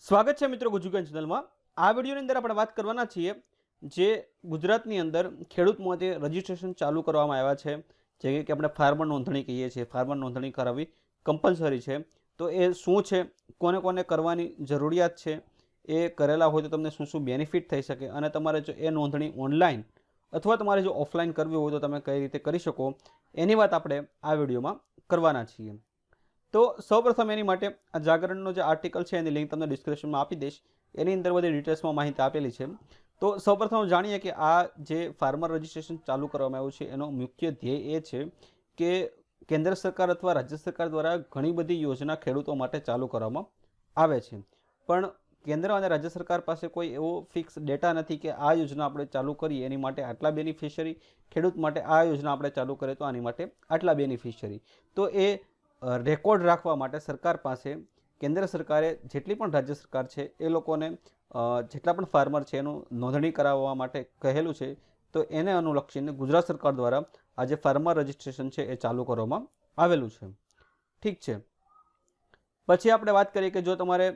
સ્વાગત છે મિત્રો ગુજુગન ચેનલમાં। આ વિડીયોની અંદર આપણે વાત કરવાના છીએ જે ગુજરાતની અંદર ખેડૂત માટે રજીસ્ટ્રેશન ચાલુ કરવામાં આવ્યા છે, જે કે આપણે ફાર્મર નોંધણી કહીએ છીએ। ફાર્મર નોંધણી કરાવવી કમ્પલસરી છે, તો એ શું છે, કોને કોને કરવાની જરૂરિયાત છે, એ કરેલા હોય તો તમને શું શું બેનિફિટ થઈ શકે, અને તમારે જો એ નોંધણી ઓનલાઈન અથવા તમારે જો ઓફલાઈન કરવી હોય તો તમે કઈ રીતે કરી શકો, એની વાત આપણે આ વિડીયોમાં કરવાના છીએ। તો સૌપ્રથમ એની માટે આ જાગરણનો જે આર્ટિકલ છે એની લિંક તમને ડિસ્ક્રિપ્શનમાં આપી દઈશ, એની અંદર બધી ડિટેલ્સમાં માહિતી આપેલી છે। તો સૌપ્રથમ જાણીએ કે આ જે ફાર્મર રજિસ્ટ્રેશન ચાલુ કરવામાં આવ્યું છે એનો મુખ્ય ધ્યેય એ છે કે કેન્દ્ર સરકાર અથવા રાજ્ય સરકાર દ્વારા ઘણી બધી યોજના ખેડૂતો માટે ચાલુ કરવામાં આવે છે, પણ કેન્દ્ર અને રાજ્ય સરકાર પાસે કોઈ એવો ફિક્સ ડેટા નથી કે આ યોજના આપણે ચાલુ કરીએ એની માટે આટલા બેનિફિશિયરી, ખેડૂત માટે આ યોજના આપણે ચાલુ કરીએ તો આની માટે આટલા બેનિફિશિયરી। તો એ રેકોર્ડ રાખવા માટે સરકાર પાસે કેન્દ્ર સરકારે જેટલી પણ રાજ્ય સરકાર છે એ લોકોને જેટલા પણ ફાર્મર છે એનું નોંધણી કરાવવા માટે કહેલું છે। તો એને અનુલક્ષીને ગુજરાત સરકાર દ્વારા આ જે ફાર્મર રજિસ્ટ્રેશન છે એ ચાલુ કરવામાં આવેલું છે। ઠીક છે, પછી આપણે વાત કરીએ કે જો તમારે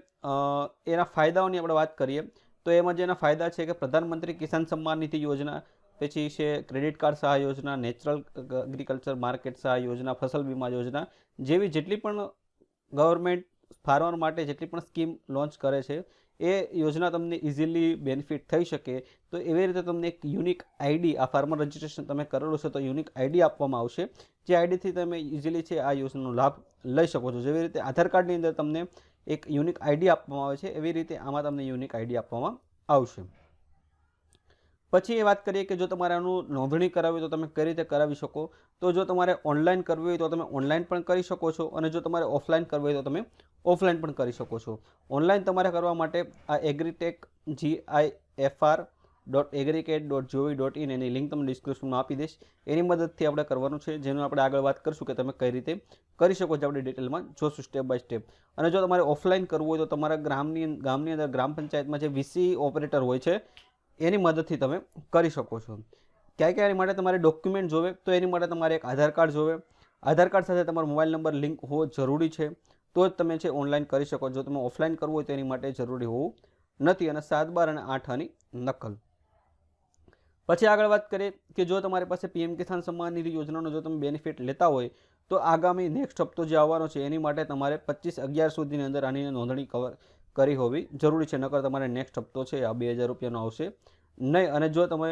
એના ફાયદાઓની આપણે વાત કરીએ તો એમાં જે એના ફાયદા છે કે પ્રધાનમંત્રી કિસાન સન્માન નિધિ યોજના, પછી છે ક્રેડિટ કાર્ડ સહાય યોજના, નેચરલ એગ્રીકલ્ચર માર્કેટ સહાય યોજના, ફસલ વીમા યોજના જેવી જેટલી પણ ગવર્મેન્ટ ફાર્મર માટે જેટલી પણ સ્કીમ લોન્ચ કરે છે એ યોજના તમને ઇઝીલી બેનિફિટ થઈ શકે। તો એવી રીતે તમને એક યુનિક આઈડી, આ ફાર્મર રજિસ્ટ્રેશન તમે કરેલું છે તો યુનિક આઈડી આપવામાં આવશે, જે આઈડીથી તમે ઇઝીલી છે આ યોજનાનો લાભ લઈ શકો છો। જેવી રીતે આધાર કાર્ડની અંદર તમને એક યુનિક આઈડી આપવામાં આવે છે, એવી રીતે આમાં તમને યુનિક આઈડી આપવામાં આવશે। પછી એ વાત કરીએ કે જો તમારે આનું નોંધણી કરાવવી તો તમે કઈ રીતે કરાવી શકો। તો જો તમારે ઓનલાઈન કરવી હોય તો તમે ઓનલાઈન પણ કરી શકો છો, અને જો તમારે ઓફલાઈન કરવી હોય તો તમે ઓફલાઈન પણ કરી શકો છો। ઓનલાઈન તમારે કરવા માટે આ એગ્રીટેક GIFR.agricat.gov.in એની લિંક તમને ડિસ્ક્રિપ્શનમાં આપી દઈશ, એની મદદથી આપણે કરવાનું છે, જેનું આપણે આગળ વાત કરીશું કે તમે કઈ રીતે કરી શકો છો, આપણે ડિટેલમાં જોશું સ્ટેપ બાય સ્ટેપ। અને જો તમારે ઓફલાઈન કરવું હોય તો તમારા ગામની અંદર ગ્રામ પંચાયતમાં જે વીસી ઓપરેટર હોય છે એની મદદથી તમે કરી શકો છો। ક્યાં એની માટે તમારે ડોક્યુમેન્ટ જોવે, તો એની માટે તમારે એક આધાર કાર્ડ જોવે, આધાર કાર્ડ સાથે તમારો મોબાઈલ નંબર લિંક હોવો જરૂરી છે, તો જ તમે છે ઓનલાઈન કરી શકો। જો તમે ઓફલાઈન કરવું હોય તો એની માટે જરૂરી હોવું નથી, અને 7, 12 અને 8 આની નકલ। પછી આગળ વાત કરીએ કે જો તમારી પાસે પીએમ કિસાન સન્માન નિધિ યોજનાનો જો તમે બેનિફિટ લેતા હોય તો આગામી નેક્સ્ટ હપ્તો જે આવવાનો છે એની માટે તમારે 25/11 સુધીની અંદર આની નોંધણી કરી હોવી જરૂરી છે, નકર તમારે નેક્સ્ટ હપ્તો છે આ 2000 રૂપિયાનો આવશે નહીં। અને જો તમે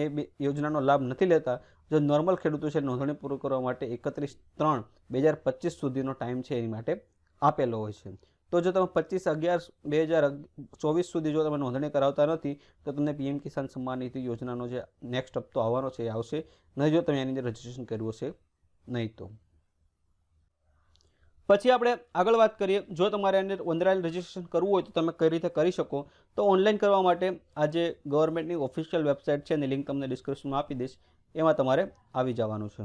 એ યોજનાનો લાભ નથી લેતા, જો નોર્મલ ખેડૂતો છે નોંધણી પૂરું કરવા માટે 31/3/2025 સુધીનો ટાઈમ છે એની માટે આપેલો હોય છે। તો જો તમે 25/11/2024 સુધી જો તમે નોંધણી કરાવતા નથી તો તમને પીએમ કિસાન સન્માન નિધિ યોજનાનો જે નેક્સ્ટ હપ્તો આવવાનો છે એ આવશે નહીં, જો તમે એની અંદર રજીસ્ટ્રેશન કર્યું હશે નહીં તો। પછી આપણે આગળ વાત કરીએ, જો તમારે અંદર ઓનલાઈન રજીસ્ટ્રેશન કરવું હોય તો તમે કઈ રીતે કરી શકો। તો ઓનલાઈન કરવા માટે આ જે ગવર્મેન્ટની ઓફિશિયલ વેબસાઇટ છે એની લિંક તમને ડિસ્ક્રિપ્શનમાં આપી દઈશ, એમાં તમારે આવી જવાનું છે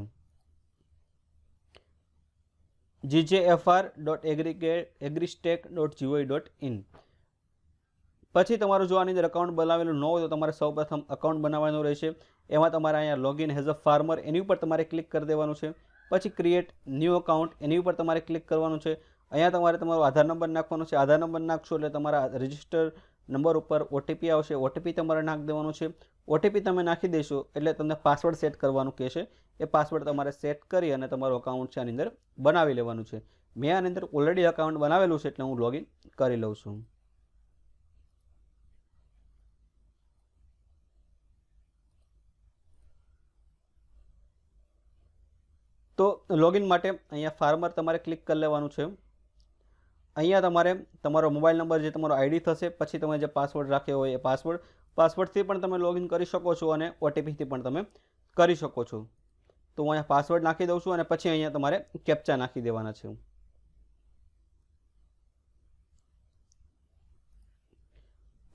GJFR.agristack.gov.in। પછી તમારું જો આની અંદર અકાઉન્ટ બનાવેલું ન હોય તો તમારે સૌપ્રથમ અકાઉન્ટ બનાવવાનું રહેશે। એમાં તમારે અહીંયા લોગિન એઝ અ ફાર્મર એની ઉપર તમારે ક્લિક કરી દેવાનું છે। પછી ક્રિએટ ન્યૂ અકાઉન્ટ એની ઉપર તમારે ક્લિક કરવાનું છે। અહીંયા તમારે તમારો આધાર નંબર નાખવાનો છે, આધાર નંબર નાખશો એટલે તમારા રજિસ્ટર નંબર ઉપર ઓટીપી આવશે, ઓટીપી તમારે નાખી દેવાનું છે। ઓટીપી તમે નાખી દેશો એટલે તમને પાસવર્ડ સેટ કરવાનું કહેશે, એ પાસવર્ડ તમારે સેટ કરી અને તમારું અકાઉન્ટ છે આની અંદર બનાવી લેવાનું છે। મેં આની અંદર ઓલરેડી અકાઉન્ટ બનાવેલું છે એટલે હું લોગિન કરી લઉં છું। તો લોગિન માટે અહીંયા ફાર્મર તમારે ક્લિક કરી લેવાનું છે। અહીંયા તમારે તમારો મોબાઈલ નંબર જે તમારો આઈડી થશે, પછી તમે જે પાસવર્ડ રાખ્યો હોય એ પાસવર્ડથી પણ તમે લોગિન કરી શકો છો, અને ઓટીપીથી પણ તમે કરી શકો છો। તો હું અહીંયા પાસવર્ડ નાખી દઉં છું અને પછી અહીંયા તમારે કેપ્ચા નાખી દેવાના છે।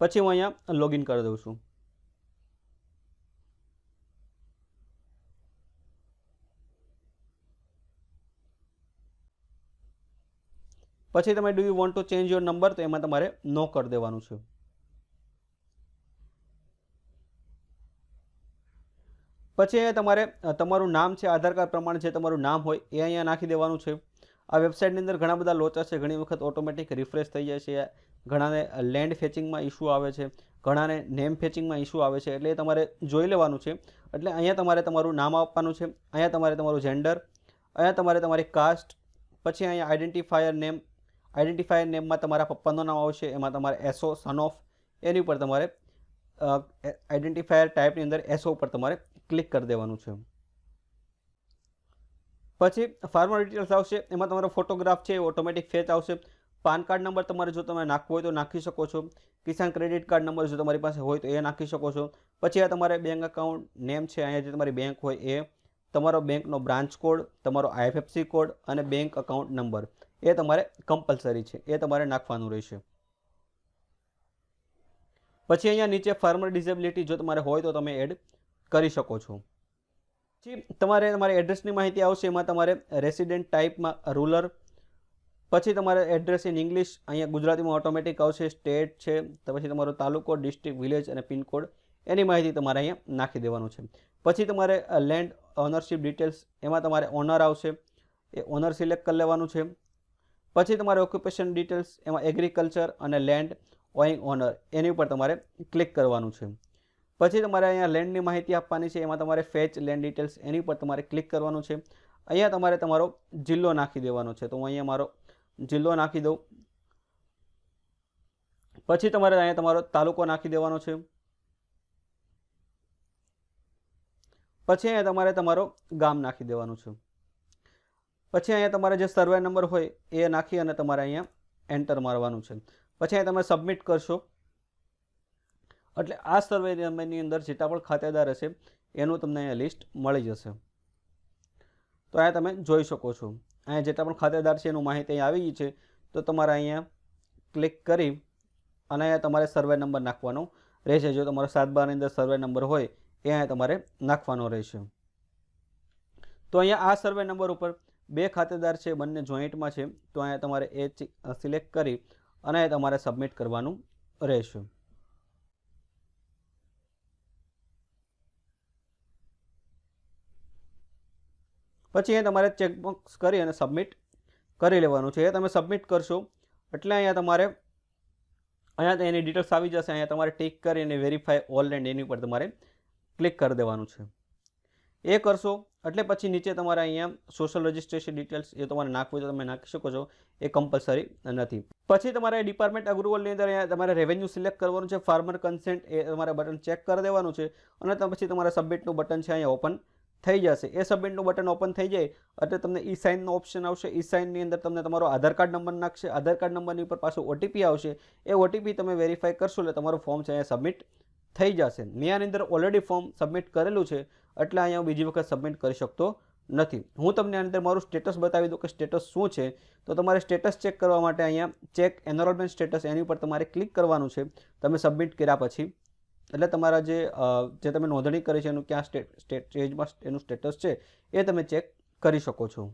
પછી હું અહીંયા લોગિન કરી દઉં છું। પછી તમે do you want to change your number, તો એમાં તમારે નો કરી દેવાનું છે। પછી અહીંયા તમારે તમારું નામ છે, આધાર કાર્ડ પ્રમાણે જે તમારું નામ હોય એ અહીંયા નાખી દેવાનું છે। આ વેબસાઇટની અંદર ઘણા બધા લોચા છે, ઘણી વખત ઓટોમેટિક રિફ્રેશ થઈ જાય છે, ઘણાને લેન્ડ ફેચિંગમાં ઇશ્યુ આવે છે, ઘણાને નેમ ફેચિંગમાં ઇશ્યુ આવે છે, એટલે એ તમારે જોઈ લેવાનું છે. એટલે અહીંયા તમારે તમારું નામ આપવાનું છે, અહીંયા તમારે તમારું જેન્ડર, અહીંયા તમારે તમારી કાસ્ટ, પછી અહીંયા આઈડેન્ટિફાયર નેમમાં તમારા પપ્પાનું નામ આવશે, એમાં તમારે એસઓ સન ઓફ એની ઉપર તમારે આઈડેન્ટિફાયર ટાઈપની અંદર એસઓ ઉપર તમારે ક્લિક કરી દેવાનું છે. પછી ફાર્મર ડિટેલ્સ આવશે, એમાં તમારો ફોટોગ્રાફ છે એ ઓટોમેટિક ફેચ આવશે. પાન કાર્ડ નંબર તમારે જો તમે નાખવો હોય તો નાખી શકો છો. કિસાન ક્રેડિટ કાર્ડ નંબર જો તમારી પાસે હોય તો એ નાખી શકો છો. પછી આ તમારે બેંક અકાઉન્ટ નેમ છે, અહીંયા જે તમારી બેંક હોય એ, તમારો બેંકનો બ્રાન્ચ કોડ, તમારો IFSC કોડ અને બેંક અકાઉન્ટ નંબર એ તમારે કમ્પલસરી છે, એ તમારે નાખવાનું રહેશે. પછી અહીંયા નીચે ફાર્મર ડિસેબિલિટી જો તમારે હોય તો તમે એડ કરી શકો છો. પછી તમારે તમારી એડ્રેસની માહિતી આવશે, એમાં તમારે રેસિડેન્ટ ટાઈપમાં રૂરલ, પછી તમારે એડ્રેસ ઇન ઇંગ્લિશ, અહીંયા ગુજરાતીમાં ઓટોમેટિક આવશે, સ્ટેટ છે, તો પછી તમારો તાલુકો, ડિસ્ટ્રિક્ટ, વિલેજ અને પિનકોડ એની માહિતી તમારે અહીંયા નાખી દેવાનું છે. પછી તમારે લેન્ડ ઓનરશિપ ડિટેલ્સ, એમાં તમારે ઓનર આવશે, એ ઓનર સિલેક્ટ કરી લેવાનું છે. પછી તમારે ઓક્યુપેશન ડિટેલ્સ, એમાં એગ્રીકલ્ચર અને લેન્ડ ઓઇંગ ઓનર એની ઉપર તમારે ક્લિક કરવાનું છે. પછી તમારે અહીંયા લેન્ડની માહિતી આપવાની છે, એમાં તમારે ફેચ લેન્ડ ડિટેલ્સ એની ઉપર તમારે ક્લિક કરવાનું છે. અહીંયા તમારે તમારો જિલ્લો નાખી દેવાનો છે, તો હું અહીંયા મારો જિલ્લો નાખી દઉં. પછી તમારે અહીંયા તમારો તાલુકો નાખી દેવાનો છે. પછી અહીંયા તમારે તમારો ગામ નાખી દેવાનું છે. પછી અહીંયા તમારે જે સર્વે નંબર હોય એ નાખી અને તમારે અહીંયા એન્ટર મારવાનું છે. પછી અહીંયા તમે સબમિટ કરશો એટલે આ સર્વે નંબરની અંદર જેટલા પણ ખાતેદાર હશે એનું તમને અહીંયા લિસ્ટ મળી જશે. તો અહીંયા તમે જોઈ શકો છો, અહીંયા જેટલા પણ ખાતેદાર છે એનું માહિતી અહીંયા આવી ગઈ છે. તો તમારે અહીંયા ક્લિક કરી અને અહીંયા તમારે સર્વે નંબર નાખવાનો રહેશે. જો તમારો 7/12 ની અંદર સર્વે નંબર હોય એ અહીંયા તમારે નાખવાનો રહેશે. તો અહીંયા આ સર્વે નંબર ઉપર 2 ખાતેદાર છે, બંને જોઈન્ટમાં છે, તો અહીંયા તમારે એ સિલેક્ટ કરી અને તમારે સબમિટ કરવાનું રહેશે. પછી અહીંયા તમારે ચેકબોક્સ કરી અને સબમિટ કરી લેવાનું છે. એ તમે સબમિટ કરશો એટલે અહીંયા તમારે એની ડિટેલ્સ આવી જશે. અહીંયા તમારે ટિક કરી અને વેરીફાઈ ઓલ લેન્ડ એની ઉપર તમારે ક્લિક કરી દેવાનું છે. એ કરશો એટલે પછી નીચે તમારે અહીંયા સોશિયલ રજિસ્ટ્રેશન ડિટેલ્સ એ તમારે નાખવું તો તમે નાખી શકો છો, એ કમ્પલસરી નથી. પછી તમારે ડિપાર્ટમેન્ટ અગ્રુવલની અંદર અહીંયા તમારે રેવન્યુ સિલેક્ટ કરવાનું છે, ફાર્મર કન્સેન્ટ એ તમારે બટન ચેક કરી દેવાનું છે અને પછી તમારે સબમિટનું બટન છે અહીંયા ઓપન થઈ જશે. એ સબમિટનું બટન ઓપન થઈ જાય એટલે તમને ઈ સાઇનનો ઓપ્શન આવશે. ઈ સાઇનની અંદર તમને તમારો આધાર કાર્ડ નંબર નાખશે, આધાર કાર્ડ નંબરની ઉપર પાછું OTP આવશે. એ OTP તમે વેરીફાઈ કરશો એટલે તમારું ફોર્મ છે અહીંયા સબમિટ થઈ જશે. મેં આની અંદર ઓલરેડી ફોર્મ સબમિટ કરેલું છે એટલે અહીંયા હું બીજી વખત સબમિટ કરી શકતો નથી. હું તમને આની અંદર મારું સ્ટેટસ બતાવી દઉં કે સ્ટેટસ શું છે. તો તમારે સ્ટેટસ ચેક કરવા માટે અહીંયા ચેક એનરોલમેન્ટ સ્ટેટસ એની ઉપર તમારે ક્લિક કરવાનું છે. તમે સબમિટ કર્યા પછી એટલે તમારા જે તમે નોંધણી કરી છે એનું ક્યાં સ્ટેજમાં એનું સ્ટેટસ છે એ તમે ચેક કરી શકો છો.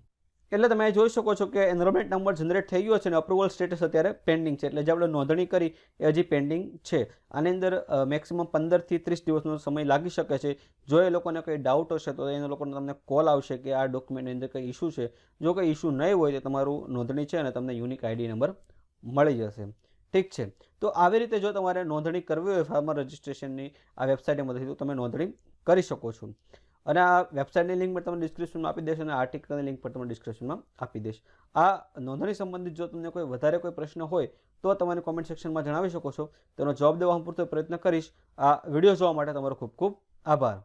એટલે તમે જોઈ શકો છો કે એનરોલમેન્ટ નંબર જનરેટ થઈ ગયો છે અને અપ્રુવલ સ્ટેટસ અત્યારે પેન્ડિંગ છે. એટલે જે આપણે નોંધણી કરી એ હજી પેન્ડિંગ છે. આની અંદર મેક્સિમમ 15 થી 30 દિવસનો સમય લાગી શકે છે. જો એ લોકોને કંઈ ડાઉટ હશે તો એ લોકોને તમને કોલ આવશે કે આ ડોક્યુમેન્ટની અંદર કંઈ ઇસ્યુ છે. જો કંઈ ઇસ્યુ નહીં હોય તો તમારું નોંધણી છે અને તમને યુનિક ID નંબર મળી જશે. ઠીક છે. તો આવી રીતે જો તમારે નોંધણી કરવી હોય ફાર્મર રજિસ્ટ્રેશનની આ વેબસાઇટની મદદથી તો તમે નોંધણી કરી શકો છો. અને આ વેબસાઇટની લિંક પણ તમને ડિસ્ક્રિપ્શનમાં આપી દઈશ અને આર્ટિકલની લિંક પણ તમને ડિસ્ક્રિપ્શનમાં આપી દઈશ. આ નોંધણી સંબંધિત જો તમને કોઈ વધારે કોઈ પ્રશ્ન હોય તો તમે કોમેન્ટ સેક્શનમાં જણાવી શકો છો. તેનો જવાબ દેવા હું પૂરતો પ્રયત્ન કરીશ. આ વિડીયો જોવા માટે તમારો ખૂબ ખૂબ આભાર.